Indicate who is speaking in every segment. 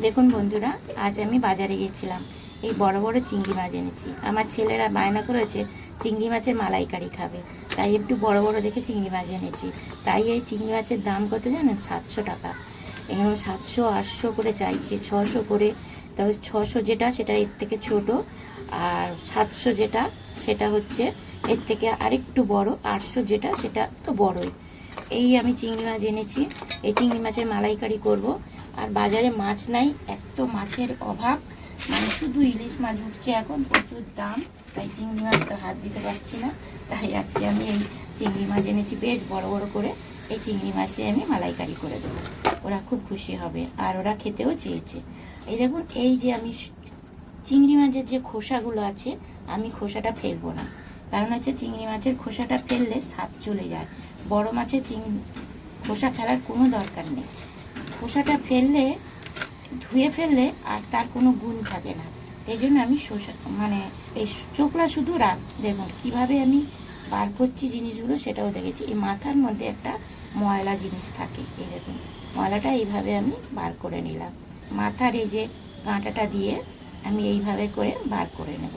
Speaker 1: দেখুন বন্ধুরা, আজ আমি বাজারে গিয়েছিলাম। এই বড় বড় চিংড়ি মাছ এনেছি। আমার ছেলেরা বায়না করেছে চিংড়ি মাছের মালাইকারি খাবে, তাই একটু বড় বড় দেখে চিংড়ি মাছ এনেছি। তাই এই চিংড়ি মাছের দাম কত জানেন? 700 টাকা। এরকম 700 800 করে চাইছে, 600 করে। তবে 600 যেটা সেটা এর থেকে ছোট, আর 700 যেটা সেটা হচ্ছে এর থেকে আরেকটু বড়, 800 যেটা সেটা তো বড়ই। এই আমি চিংড়ি মাছ এনেছি। এই চিংড়ি মাছের মালাইকারি করব। আর বাজারে মাছ নাই, এত মাছের অভাব, মানে শুধু ইলিশ মাছ উঠছে এখন, প্রচুর দাম। তাই চিংড়ি মাছ তো হাত দিতে পারছি না। তাই আজকে আমি এই চিংড়ি মাছ এনেছি বেশ বড় বড় করে। এই চিংড়ি মাছে আমি মালাইকারি করে দেবো। ওরা খুব খুশি হবে, আর ওরা খেতেও চেয়েছে। এই দেখুন, এই যে আমি চিংড়ি মাছের যে খোসাগুলো আছে, আমি খোসাটা ফেলবো না। কারণ হচ্ছে চিংড়ি মাছের খোসাটা ফেললে স্বাদ চলে যায়। বড় মাছের খোসা ফেলার কোনো দরকার নেই। খোসাটা ফেললে, ধুয়ে ফেললে আর তার কোনো গুণ থাকে না। এই জন্য আমি এই চোখলা শুধু রাখ। দেখুন কীভাবে আমি বার করছি জিনিসগুলো, সেটাও দেখেছি। এই মাথার মধ্যে একটা ময়লা জিনিস থাকে, এই দেখুন ময়লাটা এইভাবে আমি বার করে নিলাম। মাথার এই যে কাঁটাটা দিয়ে আমি এইভাবে করে বার করে নেব।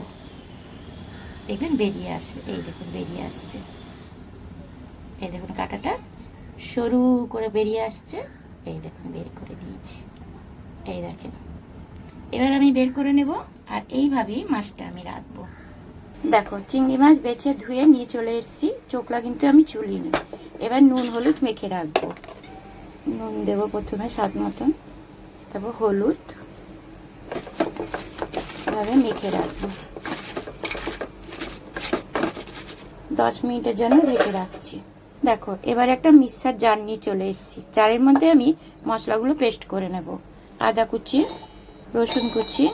Speaker 1: দেখবেন বেরিয়ে আসবে, এই দেখুন বেরিয়ে আসছে। এই দেখুন কাঁটাটা সরু করে বেরিয়ে আসছে। এই দেখুন বের করে দিয়েছি, এই দেখেন। এবার আমি বের করে নেব, আর এইভাবেই মাছটা আমি রাখবো। দেখো, চিংড়ি মাছ বেছে ধুয়ে নিয়ে চলে এসেছি। চোখলা কিন্তু আমি চুলিনি। এবার নুন হলুদ মেখে রাখবো। নুন দেবো প্রথমে স্বাদ মতন, তারপর হলুদ, এভাবে মেখে রাখবো। 10 মিনিটের জন্য রেখে রাখছি। দেখো, এবার একটা মিক্সার জার নিয়ে চলে এসেছি। জারের মধ্যে আমি মশলাগুলো পেস্ট করে নেব। আদা কুচি, রসুন কুচি,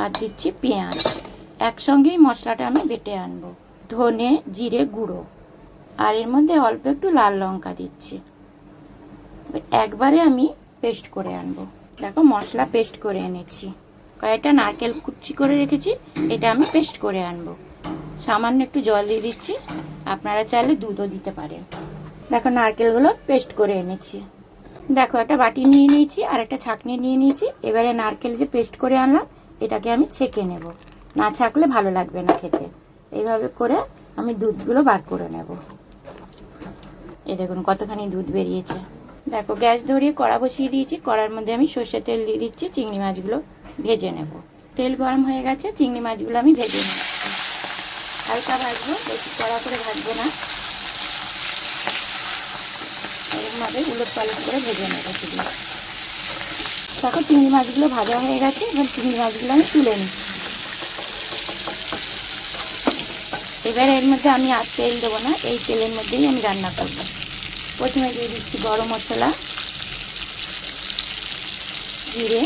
Speaker 1: আর দিচ্ছি পেঁয়াজ। একসঙ্গেই মশলাটা আমি বেটে আনবো। ধনে জিরে গুঁড়ো, আর এর মধ্যে অল্প একটু লাল লঙ্কা দিচ্ছি। একবারে আমি পেস্ট করে আনবো। দেখো, মশলা পেস্ট করে এনেছি। কয়েকটা নারকেল কুচি করে রেখেছি, এটা আমি পেস্ট করে আনবো। সামান্য একটু জল দিয়ে দিচ্ছি, আপনারা চাইলে দুধও দিতে পারেন। দেখো, নারকেলগুলো পেস্ট করে এনেছি। দেখো, একটা বাটি নিয়ে নিয়েছি আর একটা ছাঁকনি নিয়ে নিয়েছি। এবারে নারকেল যে পেস্ট করে আনলাম, এটাকে আমি ছেঁকে নেব। না ছাঁকলে ভালো লাগবে না খেতে। এইভাবে করে আমি দুধগুলো বার করে নেব। এই দেখুন কতখানি দুধ বেরিয়েছে। দেখো, গ্যাস ধরিয়ে কড়া বসিয়ে দিয়েছি। কড়ার মধ্যে আমি সর্ষের তেল দিয়ে দিচ্ছি। চিংড়ি মাছগুলো ভেজে নেব। তেল গরম হয়ে গেছে, চিংড়ি মাছগুলো আমি ভেজে নেব। হালকা ভাজবো, বেশি কড়া করে ভাজবো না। এরকমভাবে উলট পালট করে ভেজে নেব শুধু। দেখো, চিংড়ি মাছগুলো ভাজা হয়ে গেছে। এবার চিংড়ি মাছগুলো আমি তুলে নিচ্ছি। এবার এর মধ্যে আমি আর তেল দেবো না, এই তেলের মধ্যেই আমি রান্না করব। প্রথমে দিয়ে দিচ্ছি গরম মশলা, জিরে।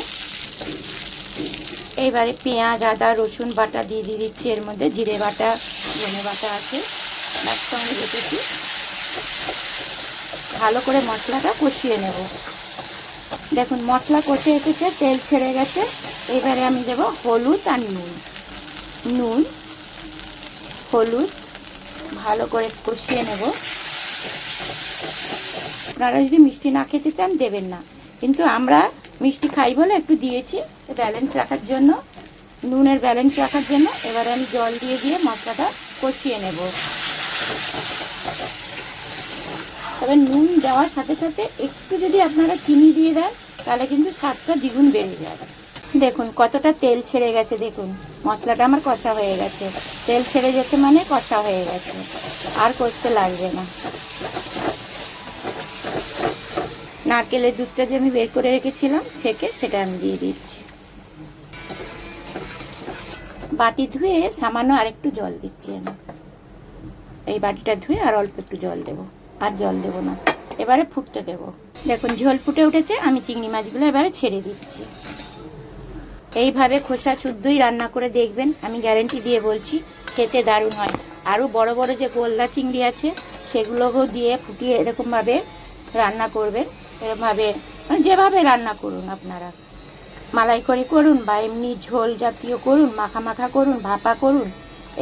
Speaker 1: এইবারে পেঁয়াজ আদা রসুন বাটা দিয়ে দিচ্ছি। এর মধ্যে জিরে বাটা, ধনে বাটা আছে, একসঙ্গে রেখেছি। ভালো করে মশলাটা কষিয়ে নেব। দেখুন মশলা কষে এসেছে, তেল ছেড়ে গেছে। এবারে আমি দেব হলুদ আর নুন। নুন হলুদ ভালো করে কষিয়ে নেব। আপনারা যদি মিষ্টি না খেতে চান দেবেন না, কিন্তু আমরা মিষ্টি খাই বলে একটু দিয়েছি, ব্যালেন্স রাখার জন্য, নুনের ব্যালেন্স রাখার জন্য। এবারে আমি জল দিয়ে দিয়ে মশলাটা কষিয়ে নেব। তবে নুন দেওয়ার সাথে সাথে একটু যদি আপনারা চিনি দিয়ে দেন, তাহলে কিন্তু স্বাদটা দ্বিগুণ বেড়ে যায়। দেখুন কতটা তেল ছেড়ে গেছে। দেখুন মশলাটা আমার কষা হয়ে গেছে। তেল ছেড়ে গেছে মানে কষা হয়ে গেছে, আর কষতে লাগবে না। নারকেলের দুধটা যে আমি বের করে রেখেছিলাম ছেঁকে, সেটা আমি দিয়ে দিচ্ছি। বাটি ধুয়ে সামান্য আরেকটু জল দিচ্ছি আমি। এই বাটিটা ধুয়ে আর অল্প একটু জল দেবো, আর জল দেবো না। এবারে ফুটতে দেবো। দেখুন ঝোল ফুটে উঠেছে, আমি চিংড়ি মাছগুলো এবারে ছেড়ে দিচ্ছি। এইভাবে খোসা শুদ্ধই রান্না করে দেখবেন, আমি গ্যারেন্টি দিয়ে বলছি খেতে দারুণ হয়। আরও বড় বড় যে গোলদা চিংড়ি আছে, সেগুলোকেও দিয়ে ফুটিয়ে এরকমভাবে রান্না করবেন। এরকমভাবে যেভাবে রান্না করুন আপনারা, মালাইকারি করুন বা এমনি ঝোল জাতীয় করুন, মাখা মাখা করুন, ভাপা করুন,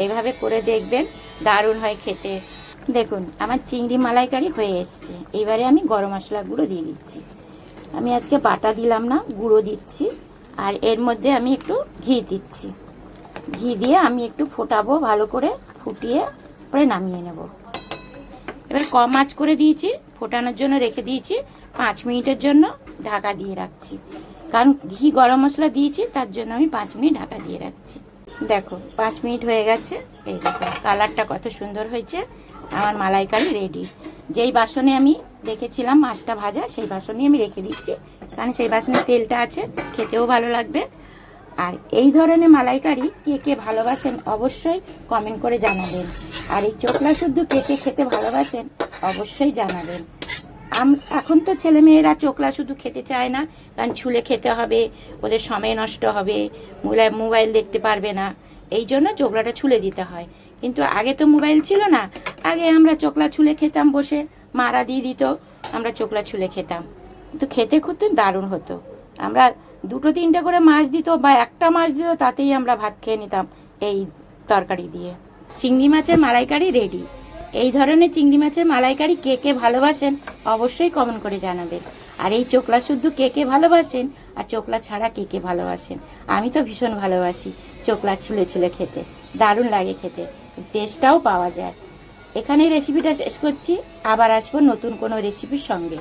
Speaker 1: এইভাবে করে দেখবেন, দারুণ হয় খেতে। দেখুন আমার চিংড়ি মালাইকারি হয়ে এসছে। এবারে আমি গরম মশলা গুঁড়ো দিয়ে দিচ্ছি। আমি আজকে বাটা দিলাম না, গুঁড়ো দিচ্ছি। আর এর মধ্যে আমি একটু ঘি দিচ্ছি। ঘি দিয়ে আমি একটু ফোটাবো ভালো করে, ফুটিয়ে পরে নামিয়ে নেব। এবার কম আঁচ করে দিয়েছি, ফোটানোর জন্য রেখে দিয়েছি 5 মিনিটের জন্য ঢাকা দিয়ে রাখছি। কারণ ঘি গরম মশলা দিয়েছি, তার জন্য আমি 5 মিনিট ঢাকা দিয়ে রাখছি। দেখো 5 মিনিট হয়ে গেছে। এই দেখো কালারটা কত সুন্দর হয়েছে। আমার মালাইকারি রেডি। যেই বাসনে আমি রেখেছিলাম মাছটা ভাজা, সেই বাসনে আমি রেখে দিচ্ছি, কারণ সেই বাসনে তেলটা আছে, খেতেও ভালো লাগবে। আর এই ধরনের মালাইকারি কে কে ভালোবাসেন অবশ্যই কমেন্ট করে জানাবেন। আর এই চোকলা শুদ্ধ কে কে খেতে ভালোবাসেন অবশ্যই জানাবেন। এখন তো ছেলে মেয়েরা চোকলা শুধু খেতে চায় না, কারণ ছুলে খেতে হবে, ওদের সময় নষ্ট হবে, মোবাইল দেখতে পারবে না, এই জন্য চোকলাটা ছুলে দিতে হয়। কিন্তু আগে তো মোবাইল ছিল না, আগে আমরা চোকলা ছুলে খেতাম বসে, মারা দিয়ে দিত, আমরা চোকলা ছুলে খেতাম, কিন্তু খেতে খুব দারুণ হতো। আমরা 2-3টে করে মাছ দিত বা একটা মাছ দিত, তাতেই আমরা ভাত খেয়ে নিতাম এই তরকারি দিয়ে। চিংড়ি মাছের মালাইকারি রেডি। এই ধরনের চিংড়ি মাছের মালাইকারি কে কে ভালোবাসেন অবশ্যই কমেন্ট করে জানাবেন। আর এই চোকলা শুদ্ধ কে কে ভালোবাসেন, আর চোকলা ছাড়া কে কে ভালোবাসেন। আমি তো ভীষণ ভালোবাসি চোকলা ছুলে ছুলে খেতে, দারুণ লাগে খেতে, টেস্টটাও পাওয়া যায়। এখানেই রেসিপিটা শেষ করছি, আবার আসবো নতুন কোনো রেসিপির সঙ্গে।